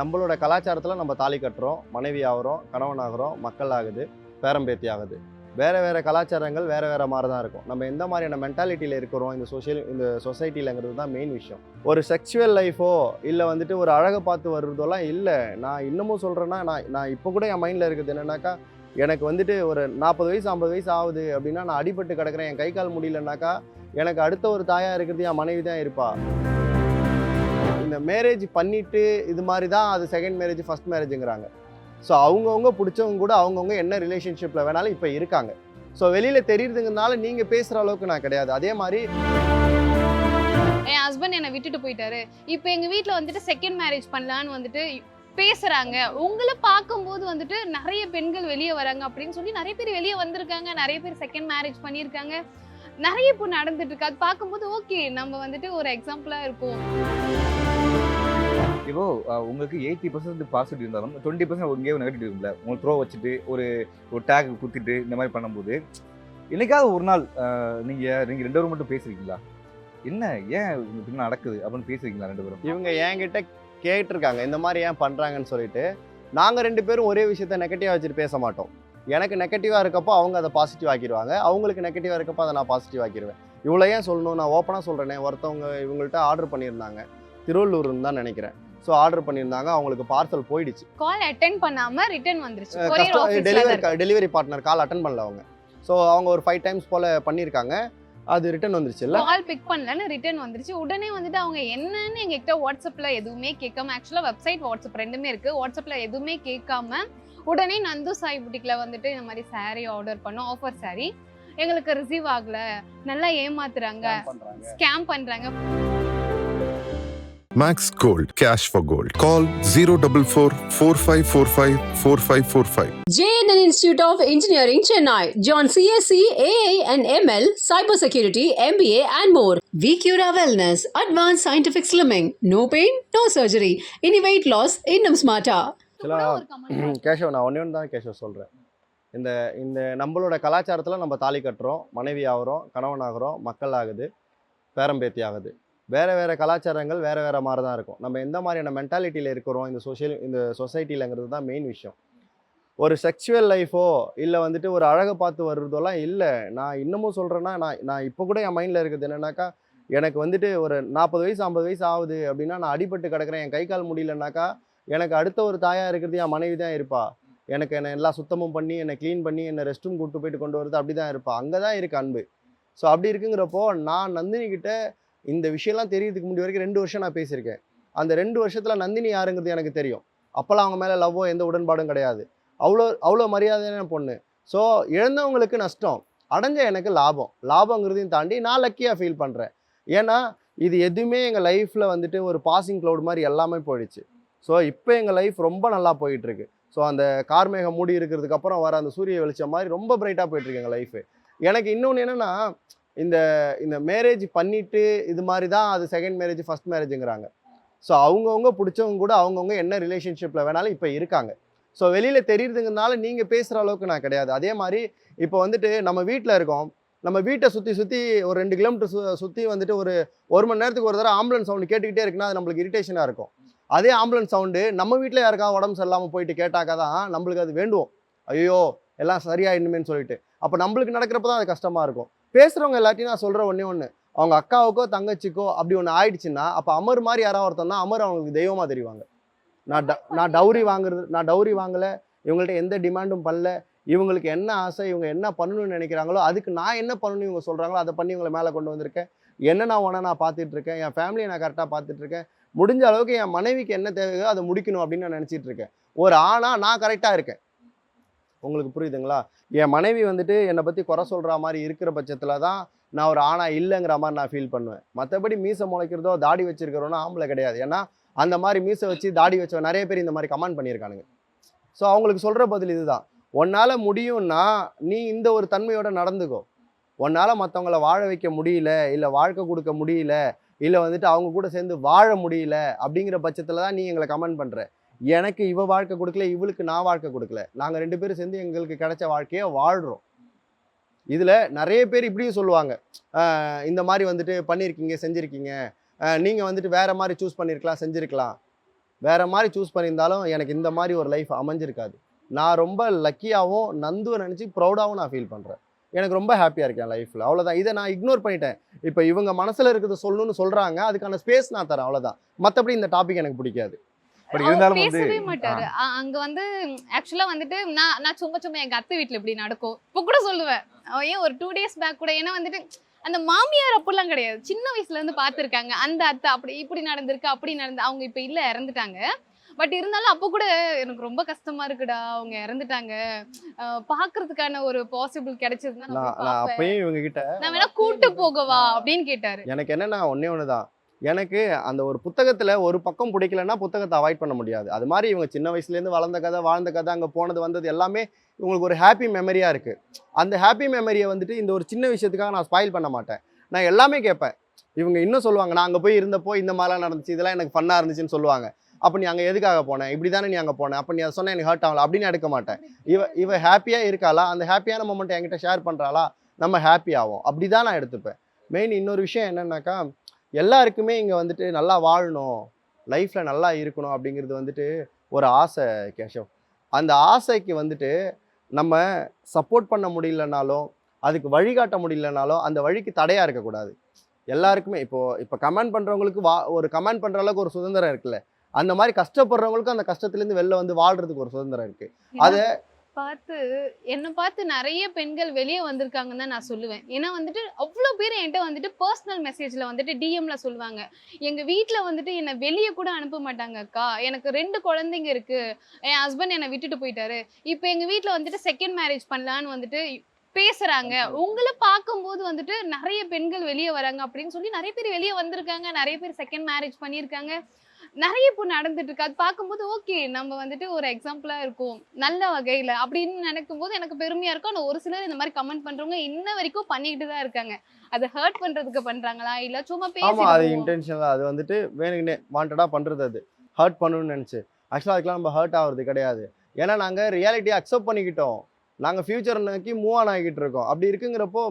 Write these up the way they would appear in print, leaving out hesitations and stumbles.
நம்மளோட கலாச்சாரத்தில் நம்ம தாலி கட்டுறோம், மனைவி ஆகிறோம், கணவன் ஆகிறோம், மக்கள் ஆகுது, பேரம்பேத்தி ஆகுது. வேறு கலாச்சாரங்கள் வேறு மாதிரி தான் இருக்கும். நம்ம எந்த மாதிரியான மென்டாலிட்டியில் இருக்கிறோம் இந்த சொசைட்டிலங்கிறது தான் மெயின் விஷயம். ஒரு செக்ஷுவல் லைஃபோ இல்லை வந்துட்டு ஒரு அழகை பார்த்து வர்றதெல்லாம் இல்லை. நான் இன்னமும் சொல்கிறேன்னா, நான் இப்போ கூட என் மைண்டில் இருக்குது என்னென்னாக்கா, எனக்கு வந்துட்டு ஒரு 40 வயசு 50 வயசு ஆகுது அப்படின்னா, நான் அடிபட்டு கிடக்கிறேன், என் கை கால் முடியலனாக்கா, எனக்கு அடுத்த ஒரு தாயாக இருக்கிறது என் மனைவி தான் இருப்பா. இந்த மேரேஜ் பண்ணிட்டு இது மாதிரி தான் அது செகண்ட் மேரேஜ் ஃபர்ஸ்ட் மேரேஜுங்கிறாங்க. ஸோ அவங்கவுங்க பிடிச்சவங்க கூட அவங்கவுங்க என்ன ரிலேஷன்ஷிப்பில் வேணாலும் இப்போ இருக்காங்க. ஸோ வெளியில் தெரியுதுங்கனால நீங்கள் பேசுகிற அளவுக்கு நான் கிடையாது. அதே மாதிரி என் ஹஸ்பண்ட் என்னை விட்டுட்டு போயிட்டாரு, இப்போ எங்கள் வீட்டில் வந்துட்டு செகண்ட் மேரேஜ் பண்ணலான்னு வந்துட்டு பேசுகிறாங்க. உங்களை பார்க்கும்போது வந்துட்டு நிறைய பெண்கள் வெளியே வராங்க அப்படின்னு சொல்லி நிறைய பேர் வெளியே வந்திருக்காங்க, நிறைய பேர் செகண்ட் மேரேஜ் பண்ணியிருக்காங்க, நிறைய இப்போ நடந்துட்டு இருக்கு. அது பார்க்கும்போது ஓகே, நம்ம வந்துட்டு ஒரு எக்ஸாம்பிளாக இருக்கும். இப்போ உங்களுக்கு 80% பாசிட்டிவ் இருந்தாலும் 20% எங்கேயோ நெகட்டிவ் இருக்குல்ல, உங்களுக்கு த்ரோ வச்சுட்டு ஒரு டேக் குத்திட்டு இந்த மாதிரி பண்ணும்போது, என்னைக்காவது ஒரு நாள் நீங்கள் 2 பேரும் மட்டும் பேசுறீங்களா? என்ன ஏன் இப்படி நடக்குது அப்படின்னு பேசுறீங்களா 2 பேரும்? இவங்க என்கிட்ட கேட்டிருக்காங்க இந்த மாதிரி ஏன் பண்ணுறாங்கன்னு சொல்லிட்டு. நாங்கள் 2 பேரும் ஒரே விஷயத்த நெகட்டிவாக வச்சுட்டு பேச மாட்டோம். எனக்கு நெகட்டிவாக இருக்கப்போ அவங்க அதை பாசிட்டிவ் ஆக்கிடுவாங்க, அவங்களுக்கு நெகட்டிவாக இருக்கப்போ அதை நான் பாசிட்டிவ் ஆக்கிடுவேன். இவ்வளோ ஏன் சொல்லணும், நான் ஓப்பனாக சொல்கிறேனே. ஒருத்தவங்க இவங்கள்ட்ட ஆர்டர் பண்ணியிருந்தாங்க, திருவள்ளூர்னு தான் நினைக்கிறேன். ஸோ ஆர்டர் பண்ணியிருந்தாங்க, அவங்களுக்கு பார்சல் போயிடுச்சு. கால் அட்டென்ட் பண்ணாமல் ரிட்டர்ன் வந்துருச்சு. டெலிவரி பார்ட்னர் கால் அட்டன் பண்ணல அவங்க. ஸோ அவங்க ஒரு 5 டைம்ஸ் போல் பண்ணியிருக்காங்க, அது ரிட்டர்ன் வந்துருச்சு. இல்லை கால் பிக் பண்ணலன்னு ரிட்டர்ன் வந்துருச்சு. உடனே வந்துட்டு அவங்க என்னன்னு எங்ககிட்ட வாட்ஸ்அப்பில் எதுவுமே கேட்காம, ஆக்சுவலாக வெப்சைட் வாட்ஸ்அப் ரெண்டுமே இருக்குது, வாட்ஸ்அப்பில் எதுவுமே கேட்காம உடனே நந்து சாய் புட்டிக்கில் வந்துட்டு இந்த மாதிரி சாரீ ஆர்டர் பண்ணோம், ஆஃபர் சாரீ, எங்களுக்கு ரிசீவ் ஆகலை, நல்லா ஏமாத்துறாங்க, ஸ்கேம் பண்ணுறாங்க. Max Gold, cash for gold. Call 044-4545-4545. JNN Institute of Engineering, Chennai. Join CSC, AA and ML, Cybersecurity, MBA and more. VCura Wellness, Advanced Scientific Slimming. No pain, no surgery. Any weight loss, இன்னும் smarter. Keshav, நான் ஒன்று தான் கேஷவ் சொல்கிறேன். இந்த நம்மளோட கலாச்சாரத்தில் நம்ம தாலி கட்டுறோம், மனைவி ஆகிறோம், கணவன் ஆகிறோம், மக்கள் ஆகுது, பேரம்பேத்தி ஆகுது. வேறு கலாச்சாரங்கள் வேறு மாதிரி தான் இருக்கும். நம்ம எந்த மாதிரியான மென்டாலிட்டியில் இருக்கிறோம் இந்த சொசைட்டிலங்கிறது தான் மெயின் விஷயம். ஒரு செக்ஷுவல் லைஃபோ இல்லை வந்துட்டு ஒரு அழகை பார்த்து வர்றதெல்லாம் இல்லை. நான் இன்னமும் சொல்கிறேன்னா, நான் இப்போ கூட என் மைண்டில் இருக்குது என்னென்னாக்கா, எனக்கு வந்துட்டு ஒரு 40 வயசு 50 வயசு ஆகுது அப்படின்னா, நான் அடிபட்டு கிடக்கிறேன், என் கை கால் முடியலனாக்கா, எனக்கு அடுத்த ஒரு தாயாக இருக்கிறது என் மனைவி தான் இருப்பா. என்னை எல்லாம் சுத்தமும் பண்ணி, என்னை க்ளீன் பண்ணி, என்னை ரெஸ்ட் ரூம் கூப்பிட்டு போயிட்டு கொண்டு வரது அப்படி தான் இருப்பா. அங்கே தான் இருக்குது அன்பு. ஸோ அப்படி இருக்குங்கிறப்போ, நான் நந்தினிக்கிட்ட இந்த விஷயம்லாம் தெரியறதுக்கு முன்னாடி வரைக்கும் 2 வருஷம் நான் பேசியிருக்கேன். அந்த 2 வருஷத்தில் நந்தினி யாருங்கிறது எனக்கு தெரியும். அப்போல்லாம் அவங்க மேலே லவ்வோ எந்த உடன்பாடும் கிடையாது. அவ்வளோ மரியாதையான பொண்ணு. ஸோ இழந்தவங்களுக்கு நஷ்டம், அடைஞ்ச எனக்கு லாபங்கிறதையும் தாண்டி நான் லக்கியாக ஃபீல் பண்ணுறேன். ஏன்னா இது எதுவுமே எங்கள் லைஃப்பில் வந்துட்டு ஒரு பாசிங் க்ளவுட் மாதிரி எல்லாமே போயிடுச்சு. ஸோ இப்போ எங்கள் லைஃப் ரொம்ப நல்லா போயிட்டுருக்கு. ஸோ அந்த கார்மேகம் மூடி இருக்கிறதுக்கு அப்புறம் வர அந்த சூரிய வெளிச்சம் மாதிரி ரொம்ப பிரைட்டாக போயிட்டுருக்கு எங்கள் லைஃபு. எனக்கு இன்னொன்று என்னென்னா, இந்த மேரேஜ் பண்ணிட்டு இது மாதிரி தான் அது செகண்ட் மேரேஜ் ஃபர்ஸ்ட் மேரேஜுங்கிறாங்க. ஸோ அவங்கவுங்க பிடிச்சவங்க கூட அவங்கவுங்க என்ன ரிலேஷன்ஷிப்பில் வேணாலும் இப்போ இருக்காங்க. ஸோ வெளியில் தெரியுதுங்கனால நீங்கள் பேசுகிற அளவுக்கு நான் கிடையாது. அதே மாதிரி இப்போ வந்துட்டு நம்ம வீட்டில் இருக்கோம், நம்ம வீட்டை சுற்றி ஒரு 2 கிலோமீட்டர் சுற்றி வந்துட்டு ஒரு 1 மணி நேரத்துக்கு ஒரு தடவை ஆம்புலன்ஸ் சவுண்டு கேட்டுக்கிட்டே இருக்குன்னா அது நம்மளுக்கு இரிட்டேஷனாக இருக்கும். அதே ஆம்புலன்ஸ் சவுண்டு நம்ம வீட்டில் யாருக்காவது உடம்பு சரியில்லாமல் போயிட்டு கேட்டாக்கா தான் நம்மளுக்கு அது வேண்டுவோம். ஐயோ எல்லாம் சரியாயிடணுமேன்னு சொல்லிட்டு. அப்போ நம்மளுக்கு நடக்கிறப்ப தான் அது கஷ்டமாக இருக்கும். பேசுகிறவங்க எல்லாத்தையும் நான் சொல்கிற ஒன்று, அவங்க அக்காவுக்கோ தங்கச்சிக்கோ அப்படி ஒன்று ஆயிடுச்சுன்னா, அப்போ அமர் மாதிரி யாராவது ஒருத்தன்னா அமர் அவங்களுக்கு தெய்வமாக தெரிவாங்க. நான் டவுரி வாங்கலை, இவங்கள்ட்ட எந்த டிமாண்டும் பண்ணல, இவங்களுக்கு என்ன ஆசை, இவங்க என்ன பண்ணணும்னு நினைக்கிறாங்களோ அதுக்கு நான் என்ன பண்ணணும்னு இவங்க சொல்கிறாங்களோ அதை பண்ணி இவங்களை மேலே கொண்டு வந்திருக்கேன். என்ன நான் பார்த்துட்ருக்கேன், என் ஃபேமிலியை நான் கரெக்டாக பார்த்துட்ருக்கேன். முடிஞ்ச அளவுக்கு என் மனைவிக்கு என்ன தேவையோ அதை முடிக்கணும் அப்படின்னு நான் நினச்சிட்டு இருக்கேன். ஒரு ஆணாக நான் கரெக்டாக இருக்கேன். உங்களுக்கு புரியுதுங்களா? என் மனைவி வந்துட்டு என்னை பற்றி குறை சொல்கிற மாதிரி இருக்கிற பட்சத்தில் தான் நான் ஒரு ஆணா இல்லைங்கிற மாதிரி நான் ஃபீல் பண்ணுவேன். மற்றபடி மீசை முளைக்கிறதோ தாடி வச்சிருக்கிறோன்னா ஆம்பளை கிடையாது. ஏன்னா அந்த மாதிரி மீசை வச்சு தாடி வச்ச நிறைய பேர் இந்த மாதிரி கமெண்ட் பண்ணியிருக்கானுங்க. ஸோ அவங்களுக்கு சொல்கிற பதில் இதுதான், உன்னால் முடியும்னா நீ இந்த ஒரு தன்மையோட நடந்துக்கோ. உன்னால் மற்றவங்கள வாழ வைக்க முடியல, இல்லை வாழ்க்கை கொடுக்க முடியல, இல்லை வந்துட்டு அவங்க கூட சேர்ந்து வாழ முடியல அப்படிங்கிற பட்சத்தில் தான் நீ எங்களை கமெண்ட் பண்ணுற. எனக்கு இவ வாழ்க்கை கொடுக்கல, இவளுக்கு நான் வாழ்க்கை கொடுக்கல, நாங்கள் 2 பேரும் சேர்ந்து எங்களுக்கு கிடைச்ச வாழ்க்கையை வாழ்கிறோம். இதில் நிறைய பேர் இப்படியும் சொல்லுவாங்க, இந்த மாதிரி வந்துட்டு பண்ணியிருக்கீங்க, செஞ்சுருக்கீங்க, நீங்கள் வந்துட்டு வேறு மாதிரி சூஸ் பண்ணியிருக்கலாம், செஞ்சுருக்கலாம். வேறு மாதிரி சூஸ் பண்ணியிருந்தாலும் எனக்கு இந்த மாதிரி ஒரு லைஃப் அமைஞ்சிருக்காது. நான் ரொம்ப லக்கியாகவும் நந்துவை நினச்சி ப்ரௌடாகவும் நான் ஃபீல் பண்ணுறேன். எனக்கு ரொம்ப ஹாப்பியாக இருக்கேன் லைஃப்பில். அவ்வளோதான். இதை நான் இக்னோர் பண்ணிட்டேன். இப்போ இவங்க மனசில் இருக்கிறத சொல்லணும்னு சொல்கிறாங்க, அதுக்கான ஸ்பேஸ் நான் தரேன், அவ்வளோதான். மற்றபடி இந்த டாபிக் எனக்கு பிடிக்காது. பட் அவர் இருந்தாலும் வந்து பேசவே மாட்டாரு. அங்க வந்து ஆக்சுவலா வந்துட்டு நான் சும்மா எங்க அத்தை வீட்ல இப்படி நடக்கும் இப்போ கூட சொல்லுவேன். ஏன் ஒரு 2 days பேக் கூட, ஏன்னா வந்துட்டு அந்த மாமியார் அப்படிலாம் கிடையாது, சின்ன வயசுல இருந்து பார்த்துருக்காங்க. அந்த அத்தை அப்படி இப்படி நடந்திருக்கு, அப்படி நடந்து அவங்க இப்ப இல்ல, இறந்துட்டாங்க. பட் இருந்தாலும் அப்போ கூட எனக்கு ரொம்ப கஷ்டமா இருக்குடா, அவங்க இறந்துட்டாங்க, பாக்குறதுக்கான ஒரு பாசிபிள் கிடைச்சதுன்னா நான் போய் நான் பார்ப்பேன். அப்பயும் இவங்க கிட்ட நான் வேணா கூட்டு போகவா அப்படின்னு கேட்டாரு. எனக்கு என்னன்னா ஒண்ணே தான். எனக்கு அந்த ஒரு புத்தகத்தில் ஒரு பக்கம் பிடிக்கலன்னா புத்தகத்தை அவாய்ட் பண்ண முடியாது. அது மாதிரி இவங்க சின்ன வயசுலேருந்து வளர்ந்த கதை, வாழ்ந்த கதை, அங்கே போனது வந்தது எல்லாமே இவங்களுக்கு ஒரு ஹாப்பி மெமரியாக இருக்குது. அந்த ஹாப்பி மெமரியை வந்துட்டு இந்த ஒரு சின்ன விஷயத்துக்காக நான் ஸ்பாயில் பண்ண மாட்டேன். நான் எல்லாமே கேட்பேன். இவங்க இன்னும் சொல்லுவாங்க, நான் அங்கே போய் இருந்தப்போ இந்த மாதிரிலாம் நடந்துச்சு, இதெல்லாம் எனக்கு ஃபன்னாக இருந்துச்சுன்னு சொல்லுவாங்க. அப்போ நீ அங்கே எதுக்காக போனேன், இப்படி தானே நீ அங்கே போனேன், அப்போ நீ அதை சொன்னால் எனக்கு ஹர்ட் ஆகல அப்படின்னு எடுக்க மாட்டேன். இவ ஹாப்பியாக இருக்காளா, அந்த ஹாப்பியான மொமெண்ட் என்கிட்ட ஷேர் பண்ணுறாளா, நம்ம ஹாப்பி ஆகும், அப்படி தான் நான் எடுத்துப்பேன். மெயின் இன்னொரு விஷயம் என்னன்னாக்கா, எல்லாருக்குமே இங்கே வந்துட்டு நல்லா வாழணும், லைஃப்பில் நல்லா இருக்கணும் அப்படிங்கிறது வந்துட்டு ஒரு ஆசை கேஷவ். அந்த ஆசைக்கு வந்துட்டு நம்ம சப்போர்ட் பண்ண முடியலனாலும், அதுக்கு வழிகாட்ட முடியலனாலும் அந்த வழிக்கு தடையாக இருக்கக்கூடாது. எல்லாருக்குமே இப்போ கமெண்ட் பண்ணுறவங்களுக்கு ஒரு கமெண்ட் பண்ணுற அளவுக்கு ஒரு சுதந்திரம் இருக்குல்ல, அந்த மாதிரி கஷ்டப்படுறவங்களுக்கும் அந்த கஷ்டத்துலேருந்து வெளில வந்து வாழ்கிறதுக்கு ஒரு சுதந்திரம் இருக்குது. அதை என்னை பார்த்து நிறைய பெண்கள் வெளியே வந்திருக்காங்கன்னு தான் நான் சொல்லுவேன். ஏன்னா வந்துட்டு அவ்வளோ பேர் என்கிட்ட வந்துட்டு பர்சனல் மெசேஜில் வந்துட்டு டிஎம்ல சொல்லுவாங்க, எங்கள் வீட்டில் வந்துட்டு என்னை வெளியே கூட அனுப்ப மாட்டாங்க அக்கா, எனக்கு 2 குழந்தைங்க இருக்குது, என் ஹஸ்பண்ட் என்னை விட்டுட்டு போயிட்டாரு, இப்போ எங்கள் வீட்டில் வந்துட்டு செகண்ட் மேரேஜ் பண்ணலான்னு வந்துட்டு பேசுறாங்க. உங்களை பார்க்கும்போது வந்துட்டு நிறைய பெண்கள் வெளியே வராங்க அப்படின்னு சொல்லி நிறைய பேர் வெளியே வந்திருக்காங்க, நிறைய பேர் செகண்ட் மேரேஜ் பண்ணியிருக்காங்க, நிறைய இப்போ நடந்துட்டு இருக்கு. அது பார்க்கும்போது ஓகே, நம்ம வந்துட்டு ஒரு எக்ஸாம்பிளா இருக்கும் நல்ல வகையில அப்படின்னு நினைக்கும் போது எனக்கு பெருமையா இருக்கும். ஆனால் ஒரு சிலர் இந்த மாதிரி கமெண்ட் பண்றவங்க இன்ன வரைக்கும் பண்ணிக்கிட்டு தான் இருக்காங்க. அதை ஹர்ட் பண்றதுக்கு பண்றாங்களா இல்ல சும்மா ஆமாம், அது பேசி இன்டென்ஷனலாக, அது வந்துட்டு வேணுங்கன்னே வாண்டடாக பண்ணுறது, அது ஹர்ட் பண்ணணும்னு நினச்சி. ஆக்சுவலாக அதுக்கெலாம் நம்ம ஹர்ட் ஆகிறது கிடையாது. ஏன்னா நாங்கள் ரியாலிட்டியை அக்செப்ட் பண்ணிக்கிட்டோம், நாங்கள் ஃபியூச்சர் நோக்கி மூவ் ஆன் ஆகிட்டு இருக்கோம். அப்படி இருக்குங்கிறப்போ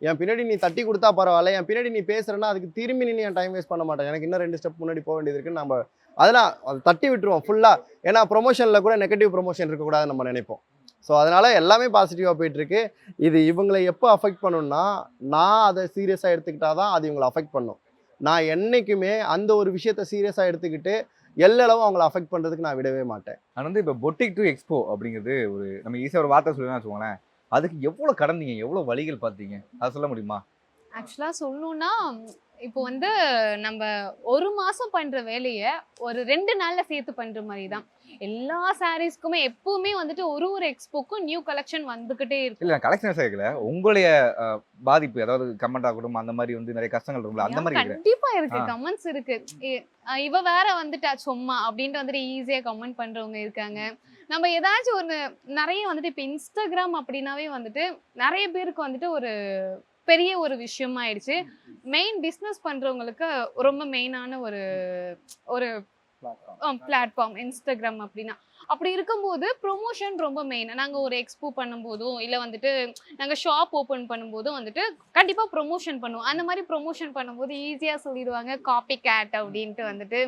என் பின்னாடி நீ தட்டி கொடுத்தா பரவாயில்ல, என் பின்னாடி நீ பேசுகிறேன்னா அதுக்கு திரும்பி நீ என் டைம் வேஸ்ட் பண்ண மாட்டேன், எனக்கு இன்னும் 2 ஸ்டெப் முன்னாடி போக வேண்டியது இருக்குன்னு நம்ம அதெல்லாம் அதை தட்டி விட்டுருவோம் ஃபுல்லாக. ஏன்னா ப்ரொமோஷனில் கூட நெகட்டிவ் ப்ரொமோஷன் இருக்கக்கூடாதுன்னு நம்ம நினைப்போம். ஸோ அதனால் எல்லாமே பாசிட்டிவாக போயிட்டுருக்கு. இது இவங்களை எப்போ அஃபெக்ட் பண்ணுன்னா, நான் அதை சீரியஸாக எடுத்துக்கிட்டால் தான் அது இவங்களை அஃபெக்ட் பண்ணும். நான் என்றைக்குமே அந்த ஒரு விஷயத்தை சீரியஸாக எடுத்துக்கிட்டு எல்லளவும் அவங்கள அஃபெக்ட் பண்ணுறதுக்கு நான் விடவே மாட்டேன். ஆனால் வந்து இப்போ பொட்டிக் டு எக்ஸ்போ அப்படிங்கிறது ஒரு நம்ம ஈஸியாக ஒரு வார்த்தை சொல்லணும்னு வச்சுக்கோங்களேன், அதுக்கு எவ்வளோ கடந்தீங்க, எவ்வளோ வழிகள் பார்த்தீங்க, அதை சொல்ல முடியுமா? ஆக்சுவலா சொல்லணும்னா இப்போ வந்து நம்ம 1 மாசம் பண்ற வேலையை ஒரு 2 நாள்ல சேர்த்து பண்ற மாதிரி தான். எல்லா சாரீஸ்க்குமே எப்பவுமே வந்துட்டு ஒரு எக்ஸ்போக்கும் நியூ கலெக்ஷன் வந்துகிட்டே இருக்கு. இல்லை, கலெக்ஷன் கேட்கல, உங்களுடைய பாதிப்பு, அதாவது கமெண்ட் ஆகட்டும், அந்த மாதிரி வந்து நிறைய கஷ்டங்கள் இருக்கும்ல, அந்த மாதிரி கேட்குறேன். கண்டிப்பா இருக்கு, கமெண்ட்ஸ் இருக்கு. இவ வேற வந்துட்டா சும்மா அப்படின்ட்டு வந்துட்டு ஈஸியா கமெண்ட் பண்றவங்க இருக்காங்க. நம்ம ஏதாச்சும் ஒரு நிறைய வந்துட்டு இப்போ இன்ஸ்டாகிராம் அப்படின்னாவே வந்துட்டு நிறைய பேருக்கு வந்துட்டு ஒரு பெரிய ஒரு விஷயமா ஆயிடுச்சு. மெயின் பிஸ்னஸ் பண்றவங்களுக்கு ரொம்ப மெயினான ஒரு ஒரு பிளாட்ஃபார்ம் இன்ஸ்டாகிராம் அப்படின்னா. அப்படி இருக்கும்போது ப்ரொமோஷன் ரொம்ப மெயின். நாங்கள் ஒரு எக்ஸ்போ பண்ணும்போதும் இல்லை வந்துட்டு நாங்கள் ஷாப் ஓப்பன் பண்ணும்போதும் வந்துட்டு கண்டிப்பாக ப்ரொமோஷன் பண்ணுவோம். அந்த மாதிரி ப்ரொமோஷன் பண்ணும்போது ஈஸியாக சொல்லிடுவாங்க காப்பி கேட் அப்படின்ட்டு வந்துட்டு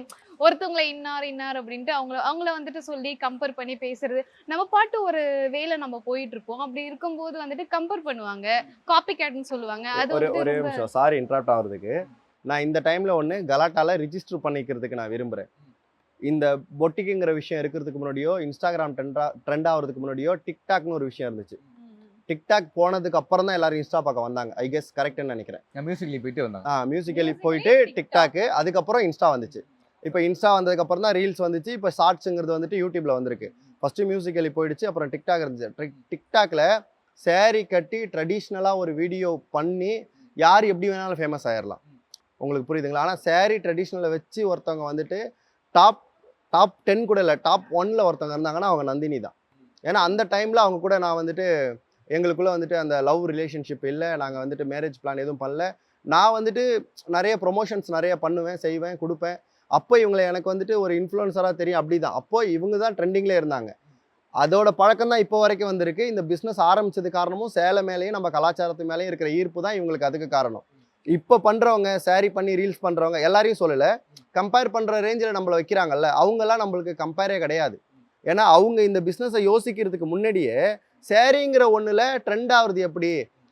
ஒருத்தவங்களை இன்னார் அப்படின்ட்டு அவங்கள வந்துட்டு சொல்லி கம்பேர் பண்ணி பேசுறது. நம்ம பாட்டு ஒரு வேலை நம்ம போயிட்டு இருப்போம், அப்படி இருக்கும்போது வந்துட்டு கம்பேர் பண்ணுவாங்க, காப்பி கேட்னு சொல்லுவாங்க. அது ஒரே நிமிஷம், சாரி இன்டரப்ட் ஆகிறதுக்கு. நான் இந்த டைமில் ஒன்று கலாட்டால ரிஜிஸ்டர் பண்ணிக்கிறதுக்கு நான் விரும்புகிறேன். இந்த பொட்டிக்குங்கிற விஷயம் இருக்கிறதுக்கு முன்னாடியோ, இன்ஸ்டாகிராம் ட்ரெண்ட் ஆகிறதுக்கு முன்னாடியோ டிக்டாக்னு ஒரு விஷயம் இருந்துச்சு. டிக்டாக் போனதுக்கு அப்புறம் தான் எல்லாரும் இன்ஸ்டா பார்க்க வந்தாங்க. ஐ கெஸ் கரெக்ட்னு நினைக்கிறேன். மியூசிக்லி போயிட்டு வந்தாங்க. மியூசிக்கலி போயிட்டு டிக்டாக்கு, அதுக்கப்புறம் இன்ஸ்டா வந்துச்சு. இப்போ இன்ஸ்டா வந்ததுக்கப்புறம் தான் ரீல்ஸ் வந்துச்சு. இப்போ ஷார்ட்ஸுங்கிறது வந்துட்டு யூடியூப்ல வந்திருக்கு. ஃபஸ்ட்டு மியூசிக்கலி போயிடுச்சு, அப்புறம் டிக்டாக் இருந்துச்சு. டிக்டாக்ல சேரீ கட்டி ட்ரெடிஷ்னலாக ஒரு வீடியோ பண்ணி யார் எப்படி வேணாலும் ஃபேமஸ் ஆயிடலாம். உங்களுக்கு புரியுதுங்களா? ஆனால் சேரீ ட்ரெடிஷ்னலை வச்சு ஒருத்தவங்க வந்துட்டு டாப் 10 கூட இல்லை, டாப் 1ல் ஒருத்தவங்க இருந்தாங்கன்னா அவங்க நந்தினி தான். ஏன்னா அந்த டைமில் அவங்க கூட நான் வந்துட்டு எங்களுக்குள்ளே வந்துட்டு அந்த லவ் ரிலேஷன்ஷிப் இல்லை, நாங்கள் வந்துட்டு மேரேஜ் பிளான் எதுவும் பண்ணல. நான் வந்துட்டு நிறைய ப்ரொமோஷன்ஸ் நிறைய பண்ணுவேன், செய்வேன், கொடுப்பேன். அப்போ இவங்களை எனக்கு வந்துட்டு ஒரு இன்ஃப்ளூயன்சராக தெரியும், அப்படி தான். அப்போ இவங்க தான் ட்ரெண்டிங்லேயே இருந்தாங்க. அதோட பழக்கம் தான் இப்போ வரைக்கும் வந்திருக்கு. இந்த பிஸ்னஸ் ஆரம்பிச்சது காரணமும் சேலை மேலேயும் நம்ம கலாச்சாரத்து மேலேயும் இருக்கிற ஈர்ப்பு தான் இவங்களுக்கு அதுக்கு காரணம். இப்போ பண்ணுறவங்க saree பண்ணி ரீல்ஸ் பண்ணுறவங்க எல்லாரையும் சொல்லலை, கம்பேர் பண்ணுற ரேஞ்சில் நம்மளை வைக்கிறாங்கல்ல, அவங்கெல்லாம் நம்மளுக்கு கம்பேரே கிடையாது. ஏன்னா அவங்க இந்த பிஸ்னஸை யோசிக்கிறதுக்கு முன்னாடியே சாரிங்கிற ஒன்றில் ட்ரெண்ட் ஆகுறது எப்படி,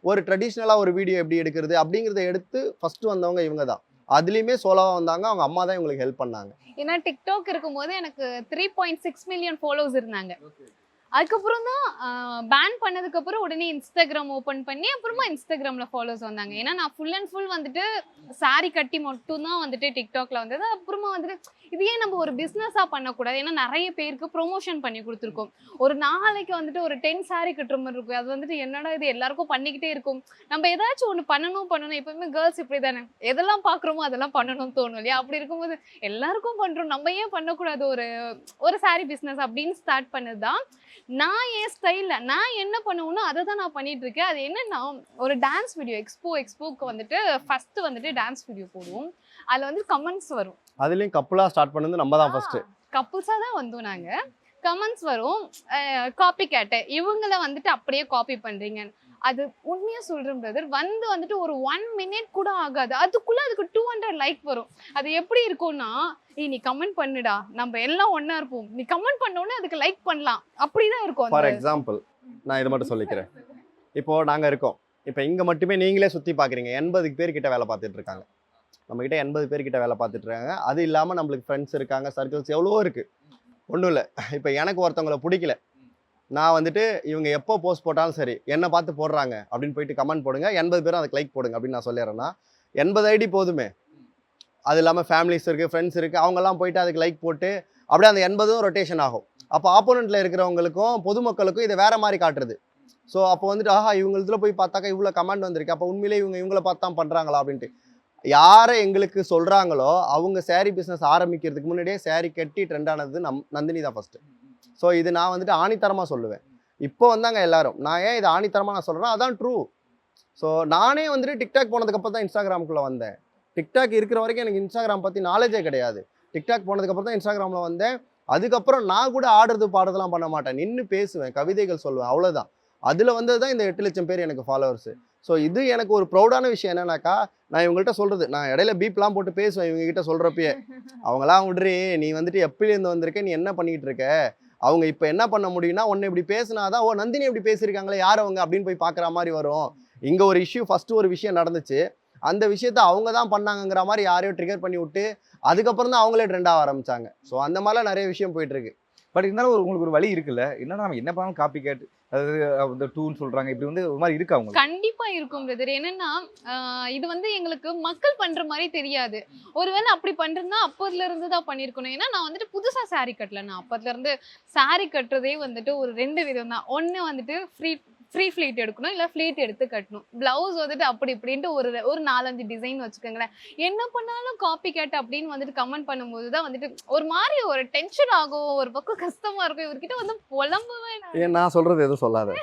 ஒரு ட்ரெடிஷ்னலாக ஒரு வீடியோ எப்படி எடுக்கிறது அப்படிங்கிறத எடுத்து ஃபஸ்ட்டு வந்தவங்க இவங்க தான். அதுலேயுமே சோலோவாக வந்தாங்க, அவங்க அம்மா தான் இவங்களுக்கு ஹெல்ப் பண்ணாங்க. ஏன்னா டிக்டாக் இருக்கும்போது எனக்கு 3.6 மில்லியன் ஃபாலோவர்ஸ் இருந்தாங்க. அதுக்கப்புறம் தான் பேன் பண்ணதுக்கு அப்புறம் உடனே இன்ஸ்டாகிராம் ஓப்பன் பண்ணி அப்புறமா இன்ஸ்டாகிராமில் ஃபாலோவர்ஸ் வந்தாங்க. ஏன்னா நான் ஃபுல் அண்ட் ஃபுல் வந்துட்டு சாரி கட்டி மட்டும் தான் வந்துட்டு டிக்டாக்ல வந்தது. அப்புறமா வந்துட்டு இது ஏன் நம்ம ஒரு பிஸ்னஸாக பண்ணக்கூடாது, ஏன்னா நிறைய பேருக்கு ப்ரொமோஷன் பண்ணி கொடுத்துருக்கோம். ஒரு நாளைக்கு வந்துட்டு ஒரு 10 சாரி கட்டுற மாதிரி இருக்கும். அது வந்துட்டு என்னடா இது எல்லாருக்கும் பண்ணிக்கிட்டே இருக்கும், நம்ம ஏதாச்சும் ஒன்று பண்ணணும். எப்பவுமே கேர்ள்ஸ் இப்படி தானே, எதெல்லாம் பார்க்குறோமோ அதெல்லாம் பண்ணணும்னு தோணும் இல்லையா? அப்படி இருக்கும்போது எல்லாருக்கும் பண்ணுறோம், நம்ம ஏன் பண்ணக்கூடாது ஒரு சாரி பிஸ்னஸ் அப்படின்னு ஸ்டார்ட் பண்ணது தான். நான் என் ஸ்டைலில் நான் என்ன பண்ணுவேனோ அதை தான் நான் பண்ணிட்டு இருக்கேன். அது என்னன்னா, ஒரு டான்ஸ் வீடியோ எக்ஸ்போக்கு வந்துட்டு ஃபர்ஸ்ட் வந்துட்டு டான்ஸ் வீடியோ போடுவோம். அதில் வந்து கமெண்ட்ஸ் வரும். அதுலேயும் கப்புளாக ஸ்டார்ட் பண்ணது நம்ம தான் ஃபஸ்ட்டு. கப்புள்ஸாக தான் வந்தோம் நாங்கள். கமெண்ட்ஸ் வரும், காப்பி கேட்டு இவங்கள வந்துட்டு அப்படியே காப்பி பண்ணுறீங்க. அது உண்மையாக சொல்கிறேன் பிரதர், வந்துட்டு ஒரு 1 மினிட் கூட ஆகாது, அதுக்குள்ளே அதுக்கு 200 லைக் வரும். அது எப்படி இருக்கும்னா, நீ கமெண்ட் பண்ணுடா, நம்ம எல்லாம் ஒன்றா இருப்போம், நீ கமெண்ட் பண்ணோன்னே அதுக்கு லைக் பண்ணலாம், அப்படி தான் இருக்கும். ஃபார் எக்ஸாம்பிள் நான் இதை மட்டும் சொல்லிக்கிறேன். இப்போது நாங்கள் இருக்கோம், இப்போ இங்கே மட்டுமே நீங்களே சுற்றி பார்க்குறீங்க, 80 பேர்கிட்ட வேலை பார்த்துட்டு இருக்காங்க. நம்மக்கிட்ட 80 பேர்கிட்ட வேலை பார்த்துட்டு இருக்காங்க. அது இல்லாமல் நம்மளுக்கு ஃப்ரெண்ட்ஸ் இருக்காங்க, சர்க்கிள்ஸ் எவ்வளோ இருக்குது. ஒன்றும் இல்லை, இப்போ எனக்கு ஒருத்தவங்களை பிடிக்கல, நான் வந்துட்டு இவங்க எப்போ போஸ்ட் போட்டாலும் சரி என்னை பார்த்து போடுறாங்க அப்படின்னு போயிட்டு கமெண்ட் போடுங்க, 80 பேரும் அதுக்கு லைக் போடுங்க அப்படின்னு நான் சொல்லிடுறேன்னா 80 ஐடி போதுமே. அது இல்லாமல் ஃபேமிலிஸ் இருக்குது, ஃப்ரெண்ட்ஸ் இருக்குது, அவங்கெல்லாம் போயிட்டு அதுக்கு லைக் போட்டு அப்படியே அந்த 80ம் ரொட்டேஷன் ஆகும். அப்போ ஆப்போனண்ட்டில் இருக்கிறவங்களுக்கும் பொதுமக்களுக்கும் இதை வேறு மாதிரி காட்டுறது. ஸோ அப்போ வந்துட்டு ஆஹா இவங்களதுல போய் பார்த்தாக்கா இவ்வளோ கமெண்ட் வந்திருக்கு, அப்போ உண்மையிலே இவங்கள பார்த்து தான் பண்ணுறாங்களா அப்படின்ட்டு யாரை எங்களுக்கு சொல்கிறாங்களோ அவங்க சாரீ பிஸ்னஸ் ஆரம்பிக்கிறதுக்கு முன்னாடியே சாரீ கட்டி ட்ரெண்ட் ஆனது நந்தினி தான் ஃபஸ்ட்டு. ஸோ இது நான் வந்துட்டு ஆணித்தரமாக சொல்லுவேன். இப்போ வந்தாங்க எல்லாரும், நான் ஏன் இது ஆணித்தரமாக நான் சொல்கிறேன்னா அதான் ட்ரூ. ஸோ நானே வந்துட்டு டிக்டாக் போனதுக்கப்புறம் தான் இன்ஸ்டாகிராமுக்குள்ளே வந்தேன். டிக்டாக் இருக்கிற வரைக்கும் எனக்கு இன்ஸ்டாகிராம் பற்றி நாலேஜே கிடையாது. டிக்டாக் போனதுக்கப்புறம் தான் இன்ஸ்டாகிராமில் வந்தேன். அதுக்கப்புறம் நான் கூட ஆடுறது பாடுறதுலாம் பண்ண மாட்டேன், நின்று பேசுவேன், கவிதைகள் சொல்லுவேன், அவ்வளோதான். அதில் வந்தது தான் இந்த 8 லட்சம் பேர் எனக்கு ஃபாலோவர்ஸு. ஸோ இது எனக்கு ஒரு ப்ரௌடான விஷயம் என்னன்னாக்கா, நான் இவங்கள்ட்ட சொல்கிறது, நான் இடையில பீப்லாம் போட்டு பேசுவேன் இவங்ககிட்ட சொல்கிறப்பயே, அவங்களாம் விட்றி நீ வந்துட்டு எப்படிலேருந்து வந்திருக்க, நீ என்ன பண்ணிகிட்டு இருக்க, அவங்க இப்போ என்ன பண்ண முடியும்னா ஒன்று இப்படி பேசினாதான் ஓ நந்தினி எப்படி பேசியிருக்காங்களே யார் அவங்க அப்படின்னு போய் பார்க்குற மாதிரி வரும். இங்கே ஒரு இஷ்யூ ஃபஸ்ட்டு ஒரு விஷயம் நடந்துச்சு, அந்த விஷயத்த அவங்க தான் பண்ணாங்கங்கிற மாதிரி யாரையோ ட்ரிகர் பண்ணி விட்டு அதுக்கப்புறம் தான் அவங்களே ட்ரெண்டாக ஆரம்பிச்சாங்க. ஸோ அந்த மாதிரிலாம் நிறைய விஷயம் போயிட்டுருக்கு. பட் இருந்தாலும் உங்களுக்கு ஒரு வழி இருக்குல்ல, என்னன்னா நம்ம என்ன பண்ணாலும் காப்பி கேட் அதாவது டூன்னு சொல்கிறாங்க, இப்படி வந்து ஒரு மாதிரி இருக்கு அவங்க. கண்டிப்பா இருக்கும் பிரதர். என்னன்னா இது வந்து எங்களுக்கு மக்கள் பண்ற மாதிரி தெரியாது. ஒருவேளை அப்படி பண்றதுன்னா அப்போதுல இருந்து தான் பண்ணிருக்கணும். ஏன்னா நான் வந்துட்டு புதுசா சாரி கட்டல, நான் அப்போதுல இருந்து சாரி கட்டுறதே வந்துட்டு ஒரு 2 விதம் தான். ஒன்று வந்துட்டு ஃப்ரீ ஃப்ளீட் எடுக்கணும், இல்லை ஃப்ளீட் எடுத்து கட்டணும். பிளவுஸ் வந்துட்டு அப்படி இப்படின்ட்டு ஒரு 4-5 டிசைன் வச்சுக்கோங்களேன். என்ன பண்ணாலும் காப்பி கேட் அப்படின்னு வந்துட்டு கமெண்ட் பண்ணும்போது தான் வந்துட்டு ஒரு மாதிரி ஒரு டென்ஷன் ஆகும், ஒரு பக்கம் கஷ்டமா இருக்கும். இவர்கிட்ட வந்து புலம்புவேன். ஏன் நான் சொல்கிறது எதுவும் சொல்லாத,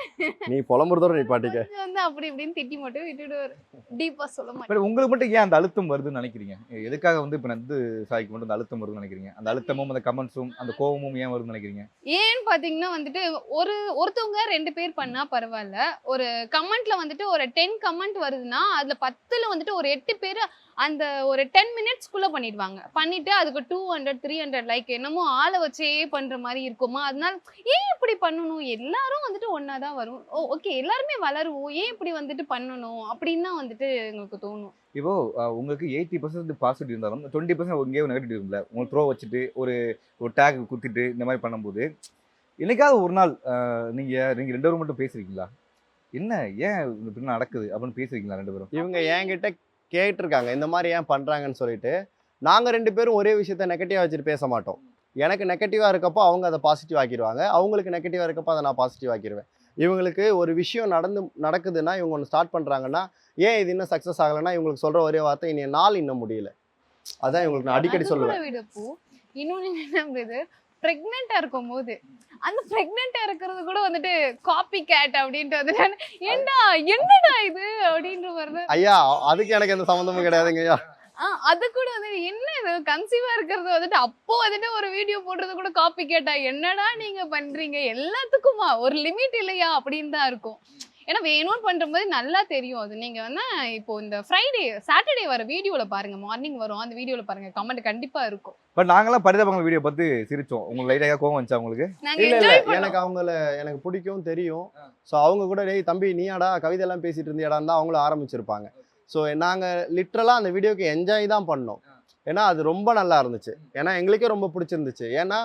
நீ புலம்புறதோட நீ பாட்டிக்க வந்து அப்படி இப்படின்னு திட்டி மட்டும் விட்டுடுவார், டீப்பா சொல்ல மாட்டேன். பட் உங்களுக்கு மட்டும் ஏன் அந்த அழுத்தம் வருதுன்னு நினைக்கிறீங்க? எதுக்காக வந்து இப்போ வந்து சாய்க்கு மட்டும் அந்த அழுத்தம் வருதுன்னு நினைக்கிறீங்க? அந்த அழுத்தமும் அந்த கமெண்ட்ஸும் அந்த கோவமும் ஏன் வருதுன்னு நினைக்கிறீங்க? ஏன்னு பாத்தீங்கன்னா வந்துட்டு ஒருத்தவங்க 2 பேர் பண்ணா பரவாயில்ல, ஒரு கமெண்ட்ல வந்துட்டு ஒரு 10 கமெண்ட் வருதுன்னா அதுல 10ல வந்துட்டு ஒரு 8 பேர் அந்த ஒரு 10 மினிட்ஸ்க்குள்ள பண்ணிடுவாங்க. பண்ணிட்டு அதுக்கு 200-300 லைக் என்னமோ ஆளை வச்சே பண்ற மாதிரி இருக்குமா. அதனால ஏன் இப்படி பண்ணணும், எல்லாரும் வந்துட்டு ஒன்னாதான் வரும், ஓகே எல்லாருமே வளருவோம், ஏன் இப்படி வந்துட்டு பண்ணணும் அப்படின்னு தான் வந்துட்டு எங்களுக்கு தோணும். இப்போ உங்களுக்கு 80% பாசிட்டிவ் இருந்தாலும் 20% எங்கேயோ நெகட்டிவ் இருக்குல்ல, உங்களுக்கு த்ரோ வச்சுட்டு ஒரு டேக் குத்திட்டு இந்த மாதிரி பண்ணும்போது என்னைக்காவது ஒரு நாள் நீங்கள் 2 பேரும் மட்டும் பேசுறீங்களா, என்ன ஏன் இப்படி நடக்குது அப்படின்னு பேசுறீங்களா 2 பேரும்? இவங்க என்கிட்ட கேட்டிருக்காங்க இந்த மாதிரி ஏன் பண்ணுறாங்கன்னு சொல்லிட்டு. நாங்கள் 2 பேரும் ஒரே விஷயத்த நெகட்டிவாக வச்சுட்டு பேச மாட்டோம். எனக்கு நெகட்டிவாக இருக்கப்போ அவங்க அதை பாசிட்டிவ் ஆக்கிடுவாங்க, அவங்களுக்கு நெகட்டிவாக இருக்கப்போ அதை நான் பாசிட்டிவ் ஆக்கிடுவேன். இவங்களுக்கு ஒரு விஷயம் நடக்குதுன்னா இவங்க ஒன்று ஸ்டார்ட் பண்ணுறாங்கன்னா ஏன் இது இன்னும் சக்ஸஸ் ஆகலைன்னா இவங்களுக்கு சொல்கிற ஒரே வார்த்தை இனி நாள் இன்னும் முடியல. அதான் இவங்களுக்கு நான் அடிக்கடி சொல்லுவேன். இன்னொன்று என்ன, பிரெக்னெண்டா இருக்கும் போது அந்த பிரெக்னெண்டா இருக்கிறது கூட வந்துட்டு காப்பி கேட் அப்படின்ட்டு வந்துட்டு என்னடா இது அப்படின்ற மாதிரி. ஐயா அதுக்கு எனக்கு எந்த சம்மந்தமும் கிடையாதுங்க ஐயா. அது கூட வந்து என்ன இது கன்சீவா இருக்கிறது வந்துட்டு அப்போ வந்துட்டு ஒரு வீடியோ போடுறது கூட காப்பி கேட்டா என்னடா நீங்க பண்றீங்க, எல்லாத்துக்குமா ஒரு லிமிட் இல்லையா அப்படின்னு தான் இருக்கும். ஏன்னா வேணும்னு பண்ற மாதிரி நல்லா தெரியும் அது. நீங்க வந்து இப்போ இந்த சாட்டர்டே வர வீடியோல பாருங்க, மார்னிங் வரும் அந்த வீடியோல பாருங்க, கமெண்ட் கண்டிப்பா இருக்கும். பட் நாங்கெல்லாம் பரிதாபங்கள் வீடியோ பார்த்து சிரிச்சோம். உங்களுக்கு லைட்டாக கோவம் வந்துச்சா உங்களுக்கு? நாங்க இல்ல என்ஜாய் எனக்கு அவங்கள எனக்கு பிடிக்கும் தெரியும். ஸோ அவங்க கூட டேய் தம்பி நீயாடா கவிதை எல்லாம் பேசிட்டு இருந்தியாடான்னு தான் அவங்களும் ஆரம்பிச்சிருப்பாங்க. ஸோ நாங்க லிட்ரலா அந்த வீடியோக்கு என்ஜாய் தான் பண்ணோம். ஏன்னா அது ரொம்ப நல்லா இருந்துச்சு. ஏன்னா எங்களுக்கே ரொம்ப பிடிச்சிருந்துச்சு. ஏன்னா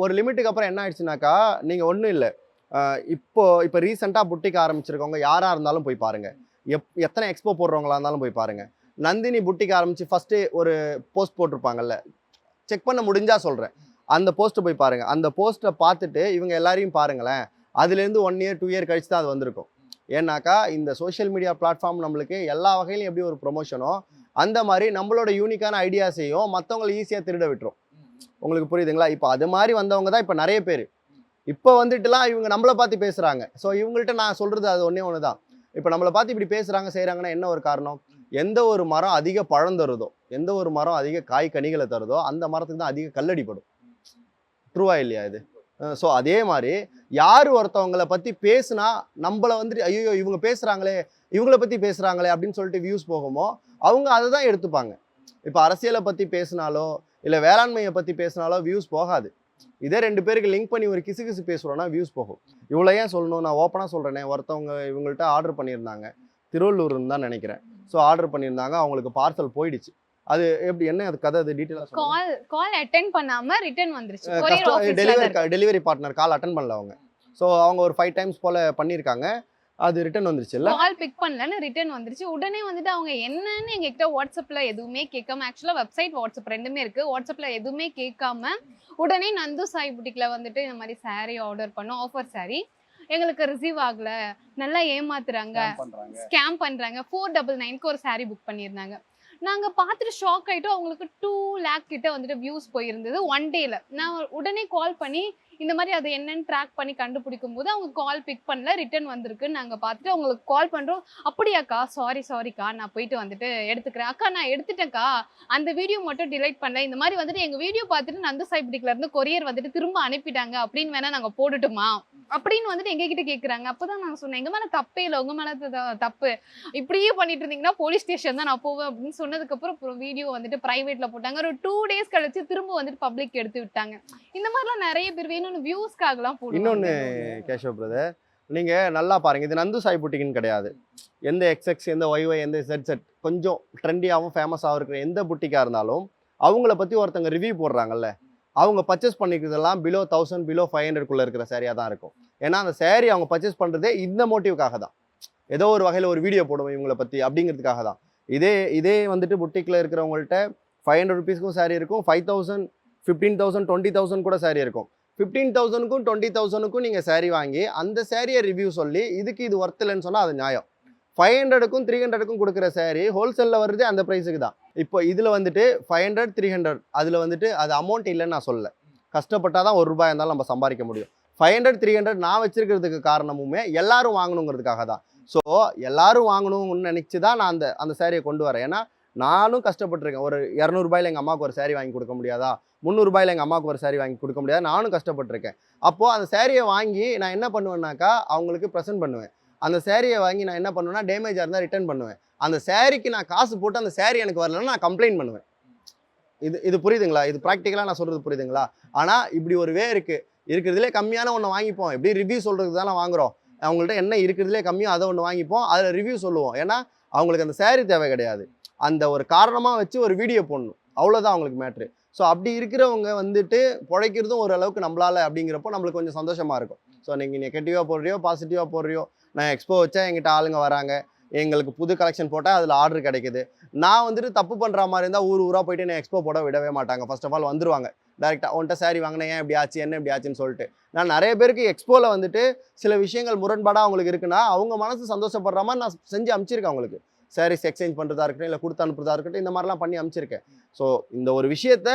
ஒரு லிமிட்டுக்கு அப்புறம் என்ன ஆயிடுச்சுனாக்கா நீங்க ஒன்றும் இல்லை, இப்போ ரீசெண்டாக புட்டிக் ஆரம்பிச்சிருக்கவங்க யாரா இருந்தாலும் போய் பாருங்க, எத்தனை எக்ஸ்போ போடுறவங்களா இருந்தாலும் போய் பாருங்க. நந்தினி புட்டிக் ஆரம்பிச்சு ஃபர்ஸ்ட் ஒரு போஸ்ட் போட்டிருப்பாங்கல்ல, செக் பண்ண முடிஞ்சா சொல்றேன், அந்த போஸ்ட்டை போய் பாருங்க. அந்த போஸ்ட்டை பார்த்துட்டு இவங்க எல்லாரையும் பாருங்களேன், அதுலேருந்து 1 year 2 year கழிச்சு தான் அது வந்திருக்கும். ஏன்னாக்கா இந்த சோஷியல் மீடியா பிளாட்ஃபார்ம் நம்மளுக்கு எல்லா வகையிலும் எப்படி ஒரு ப்ரொமோஷனோ அந்த மாதிரி நம்மளோட யூனிக்கான ஐடியாஸையும் மற்றவங்களை ஈஸியாக திருட விட்டுரும். உங்களுக்கு புரியுதுங்களா? இப்போ அது மாதிரி வந்தவங்க தான் இப்போ நிறைய பேர் இப்போ வந்துட்டுலாம் இவங்க நம்மளை பார்த்து பேசுகிறாங்க. ஸோ இவங்கள்ட்ட நான் சொல்கிறது அது ஒன்று தான். இப்போ நம்மளை பார்த்து இப்படி பேசுகிறாங்க செய்கிறாங்கன்னா என்ன ஒரு காரணம்? எந்த ஒரு மரம் அதிக பழம் தருதோ, எந்த ஒரு மரம் அதிக காய் கனிகளை தருதோ அந்த மரத்துக்கு தான் அதிக கல்லடிப்படும். ட்ரூவா இல்லையா இது? ஸோ அதே மாதிரி யார் ஒருத்தவங்களை பற்றி பேசுனா நம்மளை வந்துட்டு ஐயோ இவங்க பேசுகிறாங்களே, இவங்கள பற்றி பேசுகிறாங்களே அப்படின்னு சொல்லிட்டு வியூஸ் போகுமோ அவங்க அதை தான் எடுத்துப்பாங்க. இப்போ அரசியலை பற்றி பேசினாலோ இல்லை வேளாண்மையை பற்றி பேசினாலோ வியூஸ் போகாது. இதே 2 பேருக்கு லிங்க் பண்ணி ஒரு கிசு பேசுகிறோன்னா வியூஸ் போகும். இவ்வளோ ஏன் சொல்லணும், நான் ஓப்பனாக சொல்கிறேனே, ஒருத்தவங்க இவங்கள்ட்ட ஆர்டர் பண்ணியிருந்தாங்க, திருவள்ளூர்னு தான் நினைக்கிறேன். ஸோ ஆர்டர் பண்ணியிருந்தாங்க, அவங்களுக்கு பார்சல் போயிடுச்சு. அது எப்படி என்ன அது கதை, அது டீட்டெயிலாக கால் அட்டெண்ட் பண்ணாம ரிட்டர்ன் வந்துருச்சு. கொரியர் ஆபீஸ்ல டெலிவரி பார்ட்னர் கால் அட்டெண்ட் பண்ணல அவங்க. ஸோ அவங்க ஒரு 5 times போல பண்ணியிருக்காங்க, அது ரிட்டர்ன் வந்துருச்சு. இல்லை கால் பிக் பண்ணலன்னு ரிட்டர்ன் வந்துருச்சு. உடனே வந்துட்டு அவங்க என்னன்னு எங்ககிட்ட வாட்ஸ்அப்ல எதுவுமே கேட்காம, ஆக்சுவலா வெப்சைட் வாட்ஸ்அப் ரெண்டுமே இருக்கு, வாட்ஸ்அப்ல எதுவுமே கேட்காம உடனே நந்து சாய் புட்டிக்ல வந்துட்டு இந்த மாதிரி சாரீ ஆர்டர் பண்ணோம், ஆஃபர் சாரீ எங்களுக்கு ரிசீவ் ஆகல, நல்லா ஏமாத்துறாங்க, ஸ்கேம் பண்றாங்க, 499க்கு ஒரு சாரீ புக் பண்ணியிருந்தாங்க. நாங்கள் பார்த்துட்டு ஷாக் ஆகிட்டோம். அவங்களுக்கு 2 lakh கிட்ட வந்துட்டு வியூஸ் போயிருந்தது 1 dayல. நான் உடனே கால் பண்ணி இந்த மாதிரி அது என்னன்னு ட்ராக் பண்ணி கண்டுபிடிக்கும் போது அவங்க கால் பிக் பண்ணல, ரிட்டர்ன் வந்திருக்குன்னு நாங்கள் பார்த்துட்டு அவங்களுக்கு கால் பண்ணுறோம். அப்படியாக்கா, சாரிக்கா, நான் போயிட்டு வந்துட்டு எடுத்துக்கிறேன். அக்கா நான் எடுத்துட்டேன்க்கா, அந்த வீடியோ மட்டும் டிலைட் பண்ணல, இந்த மாதிரி வந்துட்டு எங்கள் வீடியோ பார்த்துட்டு நந்து சாய் புட்டிக்ல இருந்து கொரியர் வந்துட்டு திரும்ப அனுப்பிட்டாங்க அப்படின்னு வேணா நாங்கள் போட்டுட்டுமா அப்படின்னு வந்துட்டு எங்ககிட்ட கேட்குறாங்க. அப்போதான் நான் சொன்னேன், எங்கள் மேலே தப்பே இல்லை, உங்கள் மேலே தப்பு, இப்படியே பண்ணிட்டு இருந்தீங்கன்னா போலீஸ் ஸ்டேஷன் தான் நான் போவேன் அப்படின்னு சொன்னதுக்கப்புறம் வீடியோ வந்துட்டு ப்ரைவேட்டில் போட்டாங்க. ஒரு 2 days கழிச்சு திரும்ப வந்துட்டு பப்ளிக் எடுத்து விட்டாங்க. இந்த மாதிரிலாம் நிறைய பேர் வேணும்னு வியூஸ்க்காகலாம் போடுவாங்க. இன்னொன்று கேஷவ் பிரதர், நீங்கள் நல்லா பாருங்கள், இது நந்து சாய் புட்டிக்குன்னு கிடையாது. எந்த XX, எந்த YY, எந்த ZZ கொஞ்சம் ட்ரெண்டியாகவும் ஃபேமஸாகவும் இருக்கிற எந்த புட்டிக்காக இருந்தாலும் அவங்கள பற்றி ஒருத்தங்க ரிவ்யூ போடுறாங்கல்ல, அவங்க பர்ச்சேஸ் பண்ணிக்கிறதெல்லாம் பிலோ 1000 பிலோ 500க்குள்ளே இருக்கிற சேரீயாக தான் இருக்கும். ஏன்னா அந்த சேரீ அவங்க பர்ச்சேஸ் பண்ணுறதே இந்த மோட்டிவ்காக தான், ஏதோ ஒரு வகையில் ஒரு வீடியோ போடுவோம் இவங்களை பற்றி அப்படிங்கிறதுக்காக தான். இதே வந்துட்டு புட்டிக்கில் இருக்கிறவங்கள்ட்ட 500 rupeesக்கும் சாரீ இருக்கும், 5000 15,000 20,000 கூட சாரீ இருக்கும். 15,000க்கும் 20,000க்கும் நீங்கள் சாரீ வாங்கி அந்த சாரியை ரிவ்யூ சொல்லி இதுக்கு இது ஒர்த் இல்லைன்னு சொன்னால் அது நியாயம். 500க்கும் 300க்கும் கொடுக்குற சாரீ ஹோல்சேலில் வருது அந்த ப்ரைஸுக்கு தான். இப்போ இதில் வந்துட்டு 500 300 அதில் வந்துட்டு அது அமௌண்ட் இல்லைன்னு நான் சொல்லலை, கஷ்டப்பட்டால் தான் ₹1 இருந்தாலும் நம்ம சம்பாதிக்க முடியும். 500 300 நான் வச்சிருக்கிறதுக்கு காரணமுமே எல்லாரும் வாங்கணுங்கிறதுக்காக தான். ஸோ எல்லாரும் வாங்கணும்னு நினச்சி தான் நான் அந்த சாரியை கொண்டு வரேன். ஏன்னா நானும் கஷ்டப்பட்டிருக்கேன். ஒரு ₹200 எங்கள் அம்மாவுக்கு ஒரு சாரீ வாங்கி கொடுக்க முடியாதா, ₹300 எங்கள் அம்மாவுக்கு ஒரு சாரீ வாங்கி கொடுக்க முடியாது, நானும் கஷ்டப்பட்டிருக்கேன். அப்போது அந்த சாரியை வாங்கி நான் என்ன பண்ணுவேன்னாக்கா அவங்களுக்கு ப்ரெசென்ட் பண்ணுவேன். அந்த சாரியை வாங்கி நான் என்ன பண்ணுவேன்னா டேமேஜாக இருந்தால் ரிட்டர்ன் பண்ணுவேன். அந்த சாரிக்கு நான் காசு போட்டு அந்த சாரீ எனக்கு வரலன்னா நான் கம்ப்ளைண்ட் பண்ணுவேன். இது புரியுதுங்களா? இது ப்ராக்டிக்கலாக நான் சொல்கிறது புரியுதுங்களா? ஆனால் இப்படி ஒரு வே இருக்கிறதுலே கம்மியான ஒன்று வாங்கிப்போம். எப்படி ரிவ்யூ சொல்கிறது தானே வாங்குகிறோம், அவங்கள்ட்ட என்ன இருக்கிறதுலே கம்மியாக அதை ஒன்று வாங்கிப்போம், அதில் ரிவ்யூ சொல்லுவோம். ஏன்னா அவங்களுக்கு அந்த சாரீ தேவை கிடையாது, அந்த ஒரு காரணமாக வச்சு ஒரு வீடியோ போடணும், அவ்வளோதான் அவங்களுக்கு மேட்ரு. ஸோ அப்படி இருக்கிறவங்க வந்துட்டு பிழைக்கிறதும் ஓரளவுக்கு நம்மளால் அப்படிங்கிறப்போ நம்மளுக்கு கொஞ்சம் சந்தோஷமாக இருக்கும். ஸோ நீங்கள் நெகட்டிவாக போடுறியோ பாசிட்டிவாக போடுறியோ, நான் எக்ஸ்போ வச்சா எங்கிட்ட ஆளுங்க வராங்க, எங்களுக்கு புது கலெக்ஷன் போட்டால் அதில் ஆர்டர் கிடைக்குது. நான் வந்துட்டு தப்பு பண்ணுற மாதிரி இருந்தால் ஊராக போயிட்டு நான் எக்ஸ்போ போட விடவே மாட்டாங்க. ஃபர்ஸ்ட் ஆஃப் ஆல் வந்துருவாங்க டேரெக்டாக, உன்ட்ட சாரி வாங்கினேன் ஏன் இப்படி ஆச்சு, என்ன இப்படி ஆச்சுன்னு சொல்லிட்டு. நான் நிறைய பேருக்கு எக்ஸ்போவில் வந்துட்டு சில விஷயங்கள் முரண்பாடாக அவங்களுக்கு இருக்குன்னா அவங்க மனசு சந்தோஷப்படுற மாதிரி நான் செஞ்சு அனுப்பிச்சிருக்கேன். அவங்களுக்கு சாரீஸ் எக்ஸ்சேஞ்ச் பண்ணுறதா இருக்கட்டும், இல்லை கொடுத்து அனுப்புறதா இருக்கட்டும், இந்த மாதிரிலாம் பண்ணி அனுப்பிச்சிருக்கேன். ஸோ இந்த ஒரு விஷயத்த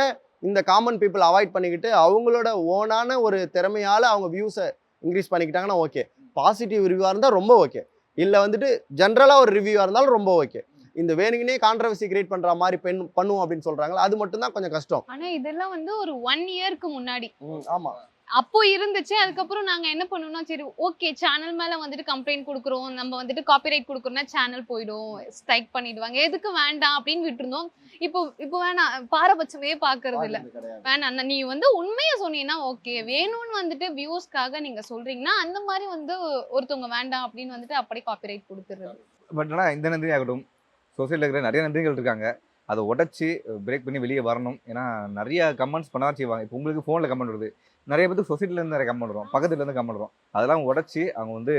இந்த காமன் பீப்புள் அவாய்ட் பண்ணிக்கிட்டு அவங்களோட ஓனான ஒரு திறமையால் அவங்க வியூஸை இன்க்ரீஸ் பண்ணிக்கிட்டாங்கன்னா ஓகே. பாசிட்டிவ் ரிவ்யூவாக இருந்தால் ரொம்ப ஓகே, இல்லை வந்துட்டு ஜென்ரலாக ஒரு ரிவ்யூவாக இருந்தாலும் ரொம்ப ஓகே. இந்த வேணுங்கனே கான்ட்ரவர்சி கிரியேட் பண்ற மாதிரி பண்ணுவோம் அப்படின்னு சொல்றாங்களா, அது மட்டும் தான் கொஞ்சம் கஷ்டம். ஆனா இதெல்லாம் வந்து ஒரு 1 yearக்கு முன்னாடி. ஆமா, அப்போ இருந்துச்சு. அதுக்கப்புறம் நாங்க என்ன பண்ணோம்னா, சரி ஓகே சேனல் மேல வந்துட்டு கம்ப்ளைண்ட் குடுக்குறோம். நம்ம வந்துட்டு காப்பிரைட் குடுக்குறோம்னா சேனல் போயிடும். ஸ்ட்ரைக் பண்ணிடுவாங்க. எதுக்கு வேண்டாம் அப்படின்னு விட்டுருந்தோம். இப்போ வேணாம். பாரபட்சமே பார்க்கறது இல்ல. வேணாம். நீ வந்து உண்மைய சொன்னீங்கன்னா ஓகே. வேணும்னு வந்துட்டு வியூஸ்க்காக நீங்க சொல்றீங்கன்னா, அந்த மாரி வந்து ஒருத்தவங்க வேண்டாம் அப்படின்னு வந்துட்டு அப்படியே காப்பிரைட் குடுத்துறது. பட் ஆனால் இந்த நந்தினி ஆகட்டும், சொசைட்டியில் இருக்கிற நிறைய நந்தினிகள் இருக்காங்க. அதை உடச்சி பிரேக் பண்ணி வெளியே வரணும். ஏன்னா நிறைய கமெண்ட்ஸ் பண்ண தான் செய்வாங்க. இப்போ உங்களுக்கு ஃபோனில் கமெண்ட் வருது, நிறைய பேருக்கு சொசைட்டிலேருந்து நிறைய கமெண்ட் வரும், பக்கத்துலேருந்து கமெண்ட் வரும். அதெல்லாம் உடச்சி அவங்க வந்து